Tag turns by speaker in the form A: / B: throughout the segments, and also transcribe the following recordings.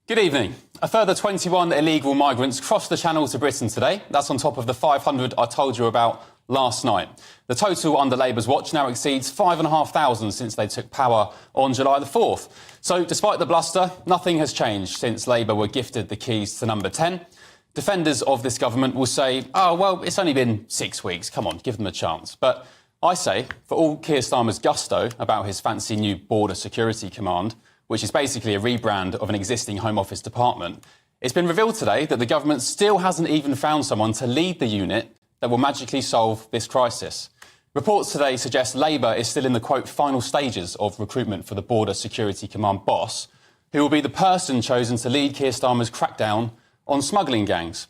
A: Good evening. A further 21 illegal migrants crossed the Channel to Britain today. That's on top of the 500 I told you about last night. The total under Labour's watch now exceeds 5,500 since they took power on July the 4th. So, despite the bluster, nothing has changed since Labour were gifted the keys to number 10. Defenders of this government will say, oh, well, it's only been 6 weeks. Come on, give them a chance. But I say, for all Keir Starmer's gusto about his fancy new Border Security Command, which is basically a rebrand of an existing Home Office department, it's been revealed today that the government still hasn't even found someone to lead the unit that will magically solve this crisis. Reports today suggest Labour is still in the, quote, final stages of recruitment for the Border Security Command boss, who will be the person chosen to lead Keir Starmer's crackdown on smuggling gangs.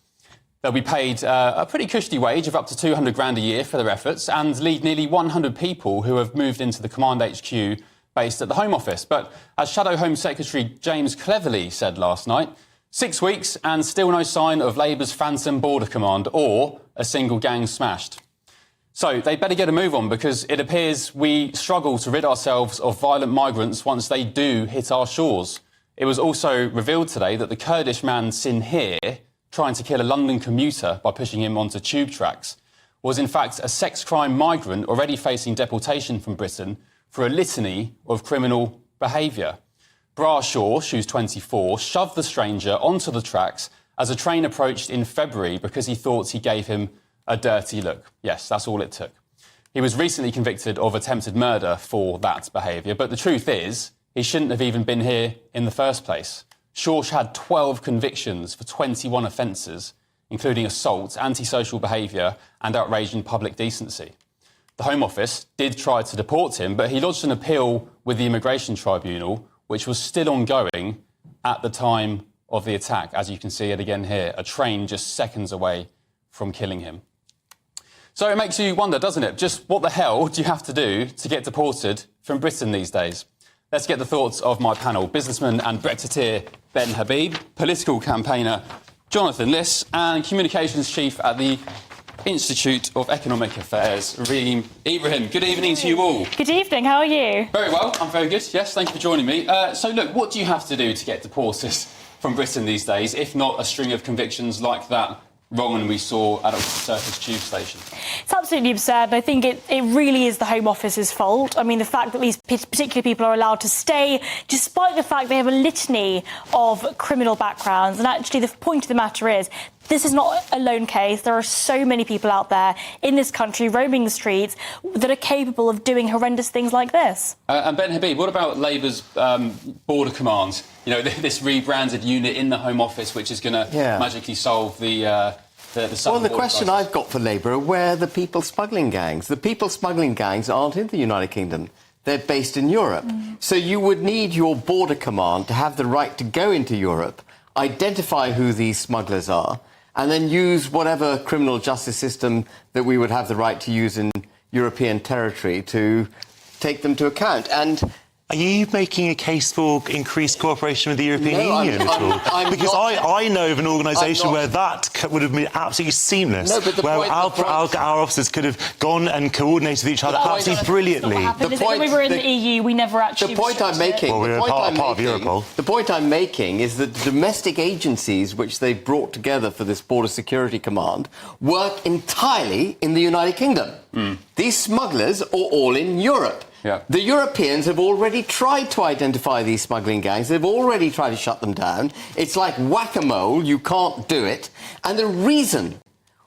A: They'll be paid a pretty cushy wage of up to 200 grand a year for their efforts and lead nearly 100 people who have moved into the Command HQ based at the Home Office. But as Shadow Home Secretary James Cleverly said last night, 6 weeks and still no sign of Labour's phantom border command or a single gang smashed. So they better get a move on, because it appears we struggle to rid ourselves of violent migrants once they do hit our shores. It was also revealed today that the Kurdish man Sinhir, trying to kill a London commuter by pushing him onto tube tracks, was in fact a sex crime migrant already facing deportation from Britain for a litany of criminal behaviour. Brashaw, who's 24, shoved the stranger onto the tracks as a train approached in February because he thought he gave him a dirty look. Yes, that's all it took. He was recently convicted of attempted murder for that behaviour, but the truth is, he shouldn't have even been here in the first place. Shawsh had 12 convictions for 21 offences, including assault, antisocial behaviour and outraging public decency. The Home Office did try to deport him, but he lodged an appeal with the Immigration Tribunal, which was still ongoing at the time of the attack. As you can see it again here, a train just seconds away from killing him. So it makes you wonder, doesn't it? Just what the hell do you have to do to get deported from Britain these days? Let's get the thoughts of my panel. Businessman and Brexiteer Ben Habib, political campaigner Jonathan Lis, and communications chief at the Institute of Economic Affairs, Reem Ibrahim. Good evening to you all.
B: Good evening, how are you?
A: Very well, I'm very good, yes, thank you for joining me. So look, what do you have to do to get deported from Britain these days, if not a string of convictions like that wrong we saw at a Circus tube station?
B: It's absolutely absurd. I think it really is the Home Office's fault. I mean, the fact that these particular people are allowed to stay, despite the fact they have a litany of criminal backgrounds. And actually, the point of the matter is, this is not a lone case. There are so many people out there in this country roaming the streets that are capable of doing horrendous things like this.
A: And Ben Habib, what about Labour's border command? You know, this rebranded unit in the Home Office, which is going to magically solve the
C: Well, the question I've got for Labour are, where are the people smuggling gangs? The people smuggling gangs aren't in the United Kingdom. They're based in Europe. So you would need your border command to have the right to go into Europe, identify who these smugglers are, and then use whatever criminal justice system that we would have the right to use in European territory to take them to account. And
D: are you making a case for increased cooperation with the European Union at all? Because I know of an organisation where that would have been absolutely seamless, where our officers could have gone and coordinated with each other absolutely brilliantly.
B: When we were in the EU, we never actually...
C: The point I'm making...
D: Well, we were part of Europol.
C: The point I'm making is that the domestic agencies which they've brought together for this Border Security Command work entirely in the United Kingdom. These smugglers are all in Europe.
A: Yeah.
C: The Europeans have already tried to identify these smuggling gangs. They've already tried to shut them down. It's like whack-a-mole. You can't do it. And the reason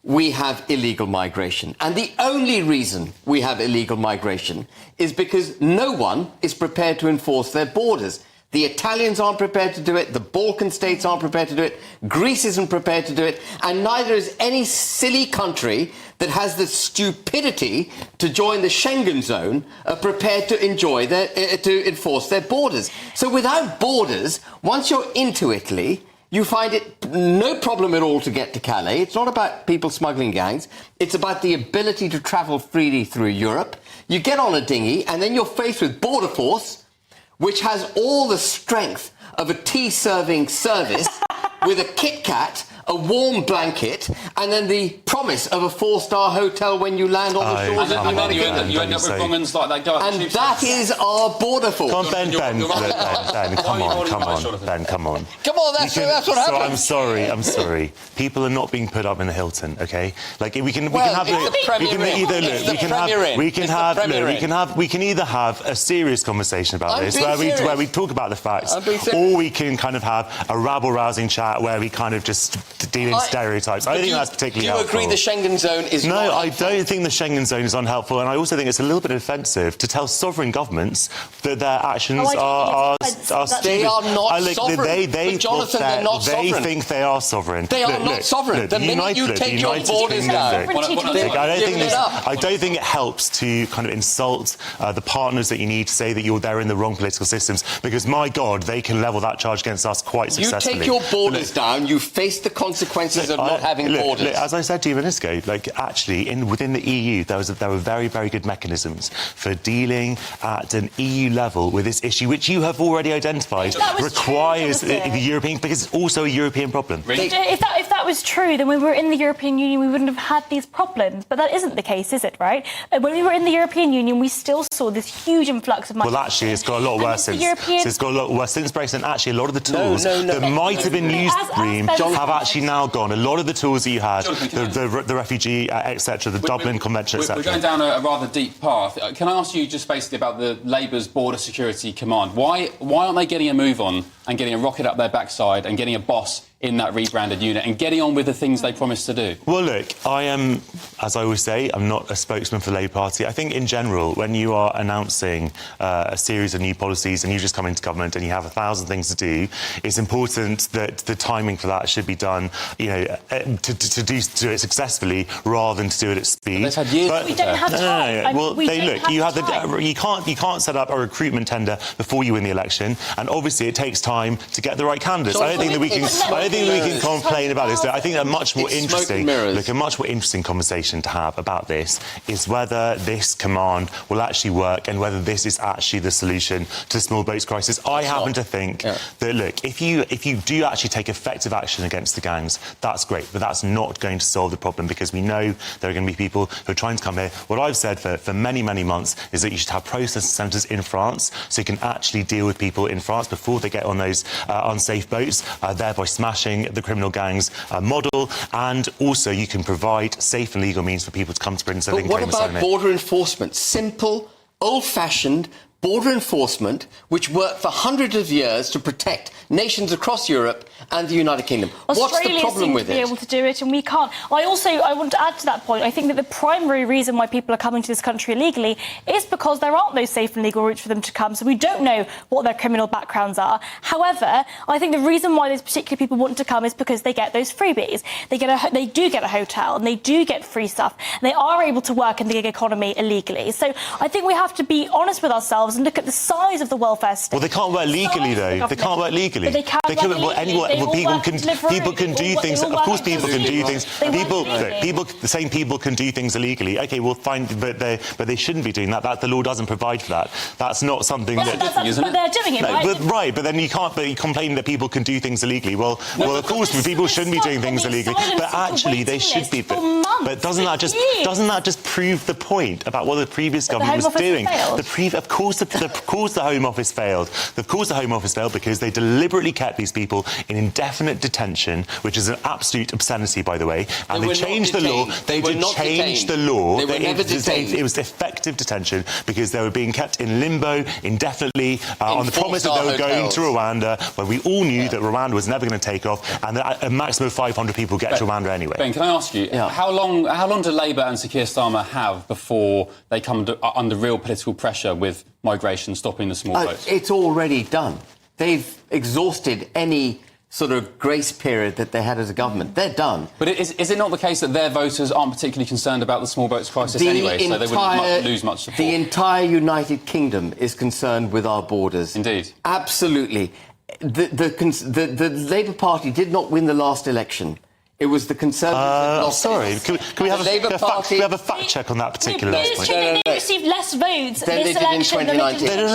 C: we have illegal migration, and the only reason we have illegal migration, is because no one is prepared to enforce their borders. The Italians aren't prepared to do it, the Balkan states aren't prepared to do it, Greece isn't prepared to do it, and neither is any silly country that has the stupidity to join the Schengen zone prepared to enforce their borders. So without borders, once you're into Italy, you find it no problem at all to get to Calais. It's not about people smuggling gangs. It's about the ability to travel freely through Europe. You get on a dinghy, and then you're faced with Border Force, which has all the strength of a tea-serving service with a Kit Kat a warm blanket, and then the promise of a 4-star hotel when you land on the shores of the United Kingdom.
A: You end up with wrong'uns like that guy.
C: And that is our border force.
D: Come on, Ben, come on, Ben, come on.
C: Come on, that's what happens.
D: I'm sorry. People are not being put up in the Hilton, okay? Like we can either have a serious conversation about this, where we talk about the facts, or we can kind of have a rabble-rousing chat where we kind of just deal in stereotypes. I don't think that's particularly helpful.
C: Do you agree the Schengen zone is not helpful?
D: No, I don't think the Schengen zone is unhelpful, and I also think it's a little bit offensive to tell sovereign governments that their actions are stupid.
C: They are not sovereign. Jonathan, they're not sovereign.
D: They think they are sovereign.
C: They are not sovereign. The minute you take your borders down,
D: I don't think it helps to kind of insult the partners that you need to say that they're in the wrong political systems, because, my God, they can level that charge against us quite successfully.
C: You take your borders down, you face the consequences of not having borders.
D: As I said to you minutes ago, actually, within the EU, there were very, very good mechanisms for dealing at an EU level with this issue, which you have already identified requires the European, because it's also a European problem.
B: Really? If that was true, then when we were in the European Union, we wouldn't have had these problems. But that isn't the case, is it, right? When we were in the European Union, we still saw this huge influx of migrants.
D: Well, actually, it's got a lot worse since. It's got a lot worse since Brexit. Actually, a lot of the tools that might have been used, Bream, have actually now gone. A lot of the tools that you had, the refugee, etc., the Dublin Convention, etc.
A: We're going down a rather deep path. Can I ask you just basically about the Labour's Border Security Command? Why aren't they getting a move on and getting a rocket up their backside and getting a boss in that rebranded unit and getting on with the things they promised to do?
D: Well, look, I am, as I always say, I'm not a spokesman for the Labour Party. I think in general, when you are announcing a series of new policies and you just come into government and you have 1,000 things to do, it's important that the timing for that should be done, to do it successfully rather than to do it at speed.
B: They've had years. We don't have time.
D: Well, you can't set up a recruitment tender before you win the election, and obviously it takes time to get the right candidates. I don't think that we can complain about this. I think a much more interesting conversation to have about this is whether this command will actually work and whether this is actually the solution to the small boats crisis. I happen to think that, look, if you do actually take effective action against the gangs, that's great, but that's not going to solve the problem, because we know there are going to be people who are trying to come here. What I've said for many, many months is that you should have processing centres in France so you can actually deal with people in France before they get on those unsafe boats, thereby smashing the criminal gangs model, and also you can provide safe and legal means for people to come to Britain so they can claim asylum.
C: What about border enforcement? Simple, old-fashioned border enforcement, which worked for hundreds of years to protect nations across Europe and the United Kingdom. What's the problem with it?
B: Australia seems to be able to do it, and we can't. I want to add to that point. I think that the primary reason why people are coming to this country illegally is because there aren't those safe and legal routes for them to come, so we don't know what their criminal backgrounds are. However, I think the reason why those particular people want to come is because they get those freebies. They do get a hotel, and they do get free stuff, and they are able to work in the gig economy illegally. So I think we have to be honest with ourselves and look at the size of the welfare state.
D: Well, they can't work legally, though. They can't work legally.
B: But they can
D: people can do things. Of course, people can do things. The same people can do things illegally. OK, well, fine, but they shouldn't be doing that. The law doesn't provide for that. That's not something
B: but they're doing it, right?
D: Right, but then you can't complain that people can do things illegally. Well, of course, people shouldn't be doing things illegally, but actually they should be. But doesn't that just prove the point about what the previous government was doing? Of course, the Home Office failed. Of course, the Home Office failed because they deliberately kept these people in indefinite detention, which is an absolute obscenity, by the way. And they changed the law. They did change the law.
C: They were never detained.
D: It was effective detention because they were being kept in limbo indefinitely on the promise that they were going to Rwanda, when we all knew that Rwanda was never going to take off, and that a maximum of 500 people get to Rwanda anyway.
A: Ben, can I ask you, how long do Labour and Sir Keir Starmer have before they come under real political pressure with migration, stopping the small boats?
C: It's already done. They've exhausted any sort of grace period that they had as a government. They're done.
A: But is it not the case that their voters aren't particularly concerned about the small boats crisis anyway, so they wouldn't lose much support?
C: The entire United Kingdom is concerned with our borders.
A: Indeed.
C: Absolutely. The Labour Party did not win the last election. It was the Conservatives that lost.
D: Sorry, can we have a fact check on that particular point?
B: They received less votes
C: than
B: this
C: they did in
B: election than they did
C: 2019.
B: in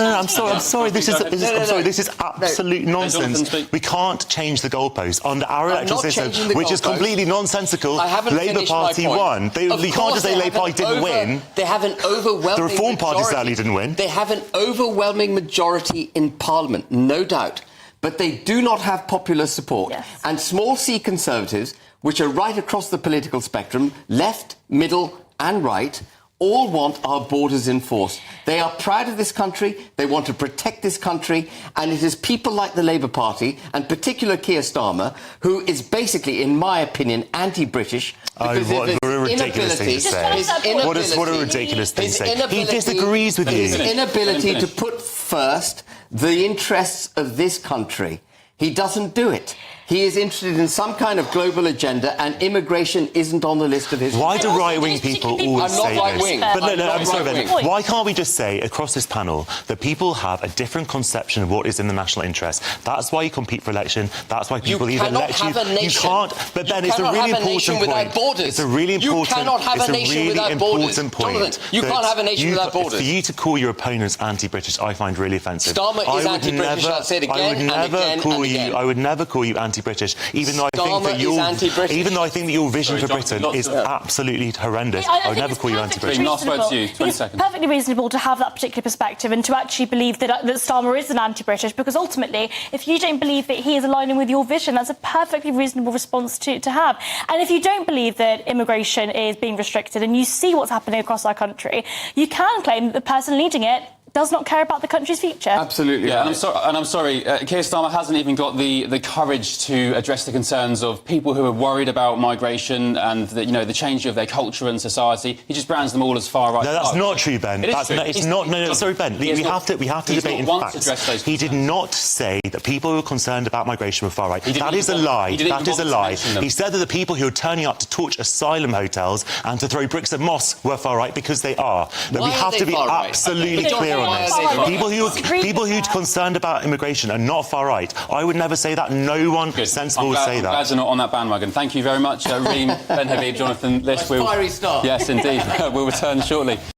D: I'm sorry. This is absolute nonsense. We can't change the goalposts under our election system, which is completely nonsensical. Labour Party won. You can't just say Labour Party didn't win.
C: They have an overwhelming
D: The Reform Party
C: majority.
D: certainly didn't win.
C: They have an overwhelming majority in Parliament, no doubt. But they do not have popular support.
B: Yes.
C: And small C Conservatives, which are right across the political spectrum, left, middle and right, all want our borders enforced. They are proud of this country, they want to protect this country, and it is people like the Labour Party, and particularly Keir Starmer, who is basically, in my opinion, anti-British.
D: What a ridiculous thing to say. What a ridiculous thing to say. He disagrees with you.
C: His inability to put first the interests of this country. He doesn't do it. He is interested in some kind of global agenda, and immigration isn't on the list of his...
D: Why do right-wing people always say this?
C: right-wing.
D: But no, I'm sorry,
C: right-wing.
D: Ben. Why can't we just say across this panel that people have a different conception of what is in the national interest? That's why you compete for election. That's why people either let you... You can't... But Ben, it's a really important point. It's a really important...
C: You cannot have a nation without borders. Jonathan, you can't have a nation without borders.
D: For you to call your opponents anti-British, I find really offensive.
C: Starmer is anti-British. I'll say it again and again and again.
D: I would never call you anti-British, even though I think that your vision for Britain is absolutely horrendous. I would never call you anti-British.
A: Last word to you, 20 seconds.
B: It's perfectly reasonable to have that particular perspective and to actually believe that Starmer is an anti-British, because ultimately, if you don't believe that he is aligning with your vision, that's a perfectly reasonable response to have. And if you don't believe that immigration is being restricted and you see what's happening across our country, you can claim that the person leading it does not care about the country's future.
C: Absolutely.
A: Yeah, and I'm sorry, Keir Starmer hasn't even got the courage to address the concerns of people who are worried about migration and the change of their culture and society. He just brands them all as far right.
D: No, that's not true, Ben. It's not. No, sorry, Ben. We have to debate in facts. He did not say that people who are concerned about migration were far right. That is a lie. That is a lie. He said that the people who are turning up to torch asylum hotels and to throw bricks at mosques were far right, because they are. But we have to be absolutely clear on this. People who are concerned about immigration are not far right. I would never say that. No one sensible would say that.
A: I'm glad you're not on that bandwagon. Thank you very much, Reem, Ben Habib, Jonathan Lis.
C: Fiery start.
A: Yes, indeed. We'll return shortly.